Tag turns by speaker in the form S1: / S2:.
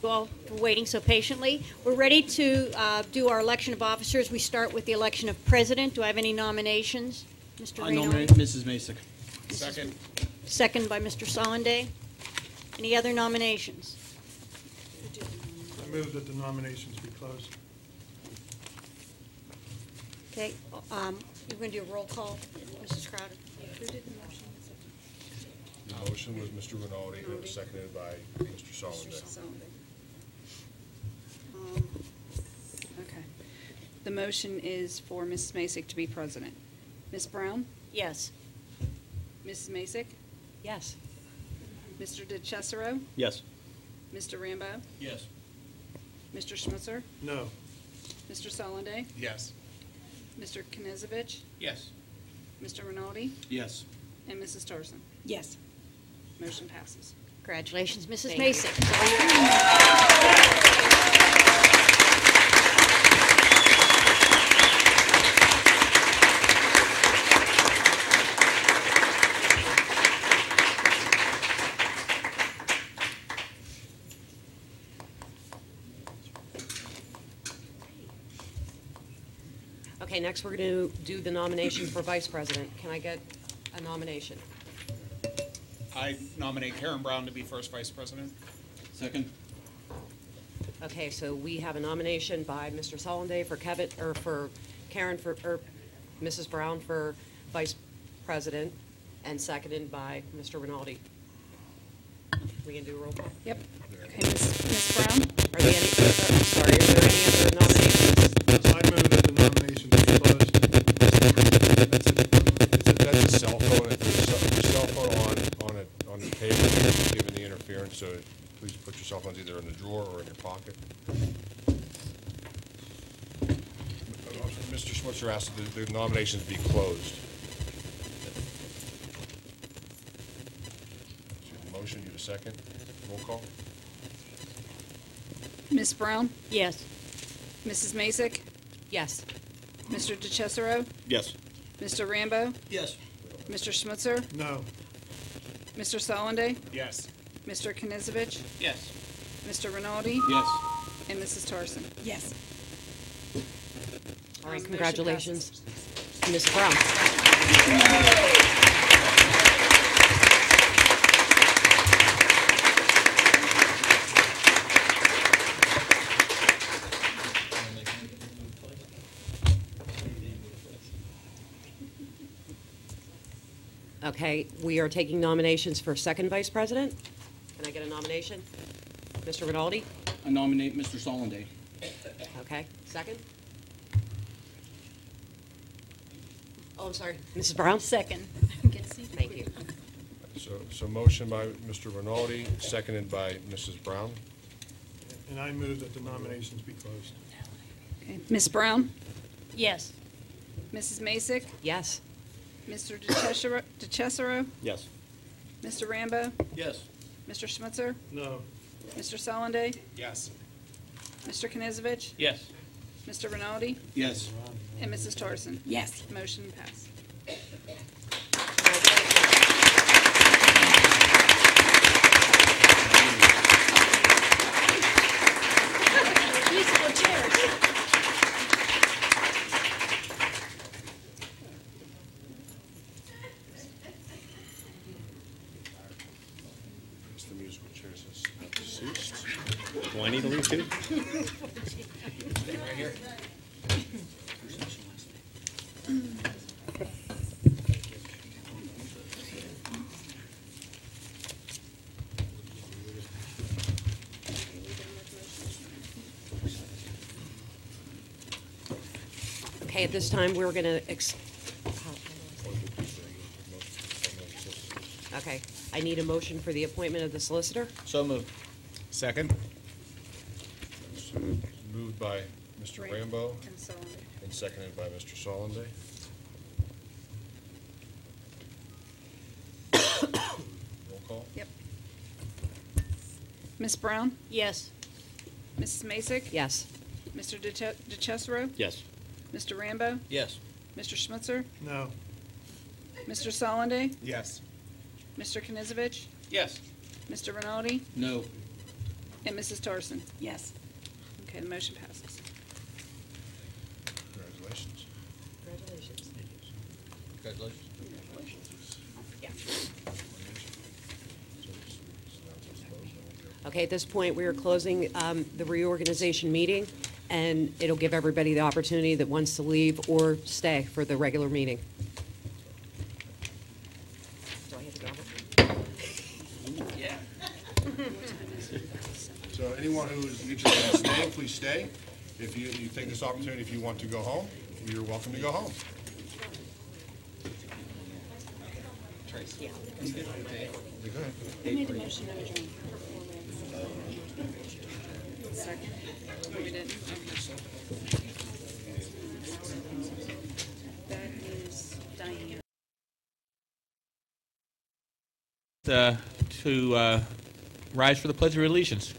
S1: you all for waiting so patiently. We're ready to do our election of officers. We start with the election of president. Do I have any nominations? Mr.
S2: I
S1: Reno?
S2: nominate Mrs. Masick.
S3: Second.
S1: Second by Mr. Solanday. Any other nominations?
S3: I move that the nominations be closed.
S1: Okay, we're going to do a roll call. Mrs. Crowder?
S4: The motion was Mr. Rinaldi and it was seconded by Mr. Solanday.
S5: Okay. The motion is for Mrs. Masick to be president. Ms. Brown?
S1: Yes.
S5: Mrs. Masick?
S6: Yes.
S5: Mr. DeCesaro?
S2: Yes.
S5: Mr. Rambo?
S2: Yes.
S5: Mr. Schmutzer?
S3: No.
S5: Mr. Solanday?
S3: Yes.
S5: Mr. Knizovich?
S2: Yes.
S5: Mr. Rinaldi?
S2: Yes.
S5: And Mrs. Tarson?
S6: Yes.
S5: Motion passes.
S1: Congratulations, Mrs.
S6: Thank you.
S1: Masick.
S6: Okay, next we're going to do the nomination for vice president. Can I get a nomination?
S7: I nominate Karen Brown to be first vice president.
S2: Second.
S6: Okay, so we have a nomination by Mr. Solanday for Kevin, or for Karen, or Mrs. Brown for vice president, and seconded by Mr. Rinaldi. We can do a roll call?
S5: Yep. Okay, Ms. Brown?
S6: Are there any other, I'm sorry, are there any other nominations?
S3: I move that the nominations be closed.
S4: That's a cell phone. If there's a cell phone on the table, given the interference, so please put your cell phones either in the drawer or in your pocket. Mr. Schmutzer asked that the nominations be closed. Motion, you a second. Roll call.
S5: Ms. Brown?
S1: Yes.
S5: Mrs. Masick?
S6: Yes.
S5: Mr. DeCesaro?
S2: Yes.
S5: Mr. Rambo?
S2: Yes.
S5: Mr. Schmutzer?
S3: No.
S5: Mr. Solanday?
S7: Yes.
S5: Mr. Knizovich?
S2: Yes.
S5: Mr. Rinaldi?
S2: Yes.
S5: And Mrs. Tarson?
S6: Yes. All right,
S5: Motion
S6: congratulations, Ms. Brown. Okay, we are taking nominations for second vice president. Can I get a nomination? Mr. Rinaldi?
S2: I nominate Mr. Solanday.
S6: Okay, second? Oh, I'm sorry, Mrs. Brown?
S1: Second.
S6: Thank you.
S4: So motion by Mr. Rinaldi, seconded by Mrs. Brown.
S3: And I move that the nominations be closed.
S5: Okay. Ms. Brown?
S1: Yes.
S5: Mrs. Masick?
S6: Yes.
S5: Mr. DeCesaro?
S2: Yes.
S5: Mr. Rambo?
S2: Yes.
S5: Mr. Schmutzer?
S3: No.
S5: Mr. Solanday?
S7: Yes.
S5: Mr. Knizovich?
S2: Yes.
S5: Mr. Rinaldi?
S2: Yes.
S5: And Mrs. Tarson?
S6: Yes.
S5: Motion passed.
S1: Musical chairs.
S4: The musical chairs has ceased.
S2: Do I need to leave too?
S7: Right here.
S6: Okay, at this time, we're going to, okay, I need a motion for the appointment of the solicitor.
S2: So moved.
S7: Second.
S4: So moved by Mr. Rambo
S5: And Solanday.
S4: and seconded by Mr. Solanday. Roll call.
S5: Yep. Ms. Brown?
S1: Yes.
S5: Mrs. Masick?
S6: Yes.
S5: Mr. DeCesaro?
S2: Yes.
S5: Mr. Rambo?
S2: Yes.
S5: Mr. Schmutzer?
S3: No.
S5: Mr. Solanday?
S7: Yes.
S5: Mr. Knizovich?
S2: Yes.
S5: Mr. Rinaldi?
S2: No.
S5: And Mrs. Torson?
S8: Yes.
S5: Okay, the motion passes.
S4: Congratulations.
S6: Congratulations.
S4: Congratulations.
S6: Okay, at this point, we are closing the reorganization meeting, and it'll give everybody the opportunity that wants to leave or stay for the regular meeting. Do I have to go?
S4: So anyone who's interested in staying, please stay. If you take this opportunity, if you want to go home, you're welcome to go home.
S6: Yeah.
S4: You're good.
S5: Who made the motion to adjourn? Second. No, we didn't. Okay. That is Diane.
S9: To rise for the Pledge of Allegiance.